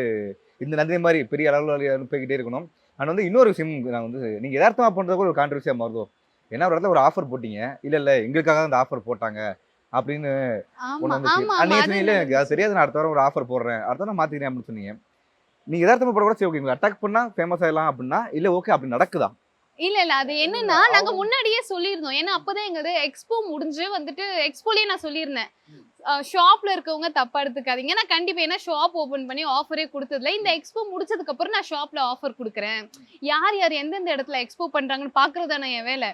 இந்த நந்தினி மாதிரி பெரிய அளவில் அனுப்பிக்கிட்டே இருக்கணும். அண்ட் வந்து இன்னொரு விஷயம் நான் வந்து நீங்கள் எதார்த்தமாக பண்ணுறதுக்கு ஒரு கான்ட்ரவர்சியாக மாறுதோ. ஏன்னா ஒரு இடத்துல ஒரு ஆஃபர் போட்டீங்க, இல்லை எங்களுக்காக தான் அந்த ஆஃபர் போட்டாங்க அப்படின்னு ஆமா, ஒன்று வந்துச்சு. ஆமா, அன்னைக்கு அது சொன்னீங்க எனக்கு அது தெரியாது, நான் அடுத்த வாரம் ஒரு ஆஃபர் போடுறேன், அடுத்த வாரம் மாற்றிக்கிறேன் அப்படின்னு சொன்னீங்க. நீங்கள் எதார்த்தமாக போட கூட சரி ஓகே, அட்டாக் பண்ணால் ஃபேமஸ் ஆகலாம் அப்படின்னா, இல்லை ஓகே அப்படி நடக்குதா? இல்ல அது என்னன்னா நாங்க முன்னாடியே சொல்லியிருந்தோம். ஏன்னா அப்பதான் எங்களது எக்ஸ்போ முடிஞ்சு வந்துட்டு எக்ஸ்போலயே நான் சொல்லியிருந்தேன். ஷாப்ல இருக்கவங்க தப்பா எடுத்துக்காதீங்க. நான் கண்டிப்பா ஏன்னா ஷாப் ஓபன் பண்ணி ஆஃபரே கொடுத்ததுல இந்த எக்ஸ்போ முடிச்சதுக்கு அப்புறம் நான் ஷாப்ல ஆஃபர் கொடுக்குறேன். யார் எந்தெந்த இடத்துல எக்ஸ்போ பண்றாங்கன்னு பாக்குறதான என் வேலை.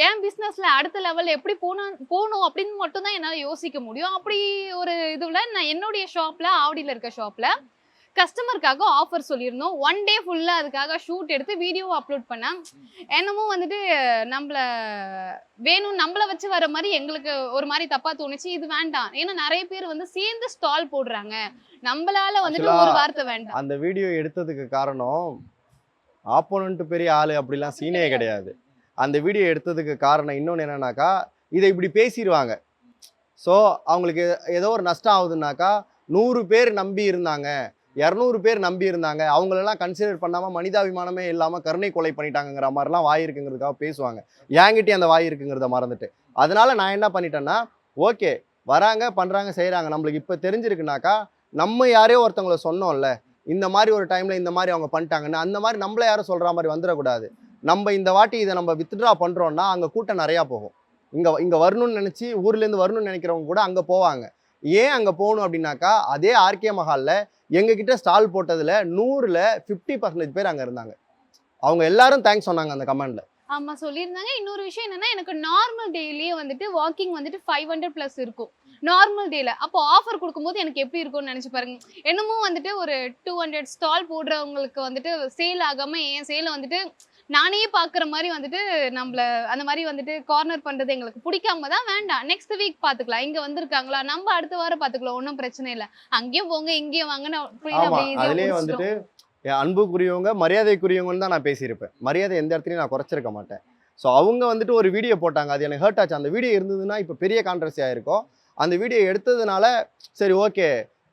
என் பிசினஸ்ல அடுத்த லெவல் எப்படி போகணும் அப்படின்னு மட்டும் தான் என்னால யோசிக்க முடியும். அப்படி ஒரு இதுல நான் என்னுடைய ஷாப்ல ஆவடியில இருக்க ஷாப்ல கஸ்டமருக்காக ஆஃபர் சொல்லியிருந்தோம். 1 டே ஃபுல்லா அதுக்காக ஷூட் எடுத்து வீடியோ அப்லோட் பண்ணேன். என்னமோ வந்துட்டு நம்மள வச்சு வர மாதிரி எங்களுக்கு ஒரு மாதிரி தப்பா தோணுச்சு. இது வேண்டாம். ஏன்னா நிறைய பேர் வந்து சேர்ந்து ஸ்டால் போடுறாங்க. நம்மளால வந்துட்டு ஒரு வார்த்தை வேண்டாம். அந்த வீடியோ எடுத்ததுக்கு காரணம் ஆப்போனன்ட் பெரிய ஆளு அப்படிலாம் சீனே கிடையாது. அந்த வீடியோ எடுத்ததுக்கு காரணம் இன்னொன்று என்னன்னாக்கா, இதை இப்படி பேசிடுவாங்க. ஸோ அவங்களுக்கு ஏதோ ஒரு நஷ்டம் ஆகுதுன்னாக்கா 100 பேர் நம்பி இருந்தாங்க, 200 பேர் நம்பி இருந்தாங்க, அவங்களெல்லாம் கன்சிடர் பண்ணாமல் மனிதாபிமானமே இல்லாமல் கருணை கொலை பண்ணிட்டாங்கிற மாதிரிலாம் வாய் இருக்குங்கிறதுக்காக பேசுவாங்க. என்கிட்டே அந்த வாய் இருக்குங்கிறத மறந்துட்டு. அதனால நான் என்ன பண்ணிட்டேன்னா, ஓகே வராங்க பண்ணுறாங்க செய்கிறாங்க, நம்மளுக்கு இப்போ தெரிஞ்சிருக்குனாக்கா நம்ம யாரையோ ஒருத்தவங்கள சொன்னோம்ல இந்த மாதிரி ஒரு டைமில் இந்த மாதிரி அவங்க பண்ணிட்டாங்கன்னு, அந்த மாதிரி நம்மள யாரும் சொல்கிற மாதிரி வந்துடக்கூடாது. நம்ம இந்த வாட்டி இதை நம்ம வித்ட்ரா பண்ணுறோன்னா அங்கே கூட்டம் நிறையா போகும். இங்கே வரணும்னு நினச்சி ஊர்லேருந்து வரணும்னு நினைக்கிறவங்க கூட அங்கே போவாங்க. ஏன் அங்கே போகணும் அப்படின்னாக்கா, அதே ஆர்கே மஹாலில் எங்ககிட்ட ஸ்டால் போட்டதில் 100ல் 50% பேர் அங்கே இருந்தாங்க. அவங்க எல்லாரும் தேங்க்ஸ் சொன்னாங்க அந்த கமெண்ட்ல. ஆமா சொல்லியிருந்தாங்க. இன்னொரு விஷயம் என்னன்னா, எனக்கு நார்மல் டேலயே வந்துட்டு வாக்கிங் வந்துட்டு 500+ இருக்கும் நார்மல் டேல. அப்போ ஆஃபர் கொடுக்கும்போது எனக்கு எப்படி இருக்கும்னு நினைச்சு பாருங்க. என்னமோ வந்துட்டு ஒரு 200 ஸ்டால் போடுறவங்களுக்கு வந்துட்டு சேல் ஆகாம என் சேலை வந்துட்டு நானே பாக்குற மாதிரி வந்துட்டு நம்மள அந்த மாதிரி வந்துட்டு கார்னர் பண்றது எங்களுக்கு பிடிக்காம தான் வேண்டாம். நெக்ஸ்ட் வீக் பாத்துக்கலாம். இங்க வந்திருக்காங்களா, நம்ம அடுத்த வாரம் பாத்துக்கலாம், ஒன்றும் பிரச்சனை இல்லை. அங்கேயும் போங்க இங்கேயும் வாங்கன்னு அதுலயே வந்துட்டு என் அன்புக்குரியவங்க மரியாதைக்குரியவங்கன்னு தான் நான் பேசியிருப்பேன். மரியாதை எந்த இடத்துலையும் நான் குறைச்சிருக்க மாட்டேன். ஸோ அவங்க வந்துட்டு ஒரு வீடியோ போட்டாங்க, அது எனக்கு ஹர்ட் ஆச்சு. அந்த வீடியோ இருந்ததுன்னா இப்போ பெரிய கான்ட்ரவர்சி ஆயிருக்கும். அந்த வீடியோ எடுத்ததுனால சரி ஓகே,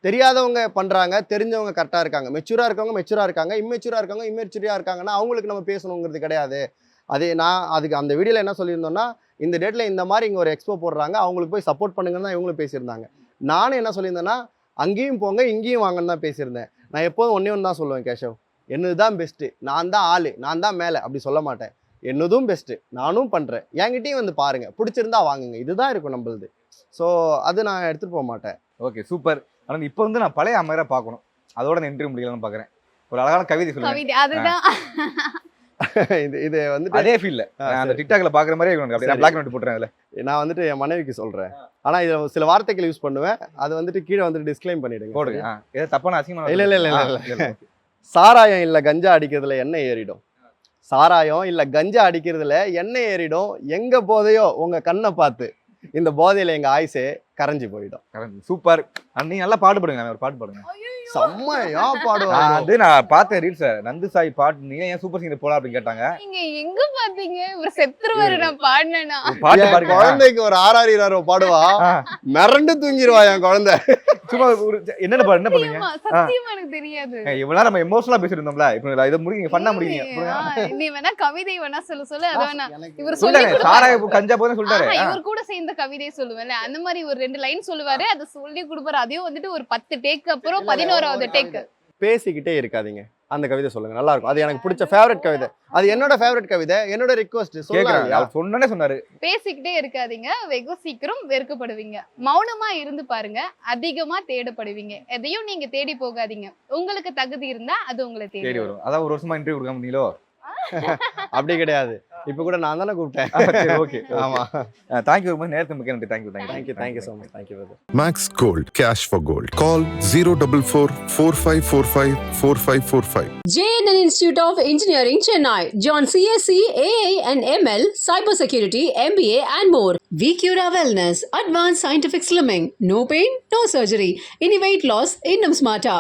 தெரியாதவங்க பண்ணுறாங்க, தெரிஞ்சவங்க கரெக்டாக இருக்காங்க, மெச்சூராக இருக்கவங்க மெச்சூராக இருக்காங்க, இம்மெச்சூராக இருக்கவங்க இம்மெச்சூரியாக இருக்காங்கன்னா அவங்களுக்கு நம்ம பேசணுங்கிறது கிடையாது. அதே நான் அதுக்கு அந்த வீடியோவில் என்ன சொல்லியிருந்தோன்னா, இந்த டேட்டில் இந்த மாதிரி இங்கே ஒரு எக்ஸ்போ போடுறாங்க, அவங்களுக்கு போய் சப்போர்ட் பண்ணுங்கன்னு தான் இவங்களும் பேசியிருந்தாங்க. நானும் என்ன சொல்லியிருந்தேன்னா, அங்கேயும் போங்க இங்கேயும் வாங்கன்னு தான் பேசியிருந்தேன். நான் எப்போதும் ஒன்று தான் சொல்லுவேன், கேஷவ் என்னது தான் பெஸ்ட்டு, நான் தான் ஆள், நான் தான் மேலே அப்படி சொல்ல மாட்டேன். என்னதும் பெஸ்ட்டு, நானும் பண்ணுறேன், என்கிட்டையும் வந்து பாருங்கள், பிடிச்சிருந்தா வாங்குங்க, இதுதான் இருக்கும் நம்மளுது. ஸோ அது நான் எடுத்துகிட்டு போக மாட்டேன். Okay super. ஆனால் இப்போ வந்து நான் பழைய அமரா பார்க்கணும், அதோட நான் இன்டர்வியூ முடிக்கலாம்னு பார்க்குறேன். ஒரு அழகான கவிதை சொல்லுங்க. அதுதான் இது வந்துட்டு அதே ஃபீல்ல அந்த டிக்டாக்ல பார்க்குற மாதிரியே இருக்கும். அப்படியே பிளாக் நோட் போட்டுறேன். அதில் நான் வந்துட்டு என் மனைவிக்கு சொல்கிறேன், ஆனால் இதில் சில வார்த்தைகள் யூஸ் பண்ணுவேன், அது வந்துட்டு கீழே வந்துட்டு டிஸ்க்ளைம் பண்ணிவிடுங்க. போடுங்க. ஏதோ தப்பான அசிங்கமான இல்லை. சாராயம் இல்லை கஞ்சா அடிக்கிறதுல எண்ணெய் ஏறிடும், சாராயம் இல்லை கஞ்சா அடிக்கிறதுல எண்ணெய் ஏறிடும், எங்கே போதையோ உங்கள் கண்ணை பார்த்து இந்த போதையில் எங்கள் ஆயுசே கரைஞ்சி போயிடும். சூப்பர். நீங்க நல்லா பாட்டு பாடுங்க, ஒரு பாட்டு பாடுங்க. செம்மையா பாடுவாங்க. அது நான் பார்த்தேன் ரீல்ஸ். நந்து சாய் பாட்டு நீங்க ஏன் சூப்பர் சிங்கர் போலாம் அப்படின்னு கேட்டாங்க. நீங்க எங்க பாத்தீங்க? ஒரு செத்துருவாரு நான் பாடுனேனா. பாட்டு பாருங்க. குழந்தைக்கு ஒரு ஆராரிராரோ பாடுவா, மிரண்டு தூங்கிடுவா என் குழந்தை. சும்மா என்ன பண்ணுவீங்க? சத்தியமா எனக்கு தெரியாது. இவ்வளவு நம்ம எமோஷனலா பேசிருந்தோம்ல, இப்போ இதை முடிங்க, ஃபன்னா முடிங்க. நீ வேணா கவிதை வேணா சொல்ல அது வேணா இவர் சொல்லுங்க. சாராய கஞ்சா போதும் சொல்லிட்டாரு. இவர் கூட சேர்ந்த கவிதை சொல்லுவேன்ல, அந்த மாதிரி ஒரு 2 லைன் சொல்லுவாரு, அதை சொல்லி கொடுப்பாரு. அதையும் வந்துட்டு ஒரு 10 டேக் அப்புறம் 11வது டேக். பேசிக்கிட்டே இருக்காதீங்க, அந்த கவிதை சொல்லுங்க, நல்லா இருக்கும். அது எனக்கு பிடிச்ச ஃபேவரட் கவிதை, அது என்னோட ஃபேவரட் கவிதை, என்னோட ரிக்வெஸ்ட். அவர் சொன்னனே சொன்னாரு, பேசிக்கிட்டே இருக்காதீங்க, வெகு சீக்கிரம் வெறுக்கப்படுவீங்க. மௌனமா இருந்து பாருங்க, அதிகமா தேடப்படுவீங்க. எதையும் நீங்க தேடி போகாதீங்க, உங்களுக்கு தகுதி இருந்தா அது உங்களை தேடி வரும். அதான் ஒரு வருஷமா இன்டர்வியூ கொடுக்க முடியலோ. அப்படி கிடையாது. இப்போ கூட நான் தானே கூப்பிட்டேன். சரி, ஓகே. ஆமா. தேங்க்யூ ரொம்ப நேரத்துக்கு மிக்க நன்றி. Thank you thank you so much. Thank you brother. Max Gold, cash for gold. Call 044-4545-4545. JNN Institute of Engineering, Chennai. Join CSC, AA and ML, Cybersecurity, MBA and more. VCura Wellness, Advanced Scientific Slimming. No pain, no surgery. Any weight loss, இன்னும் smarter.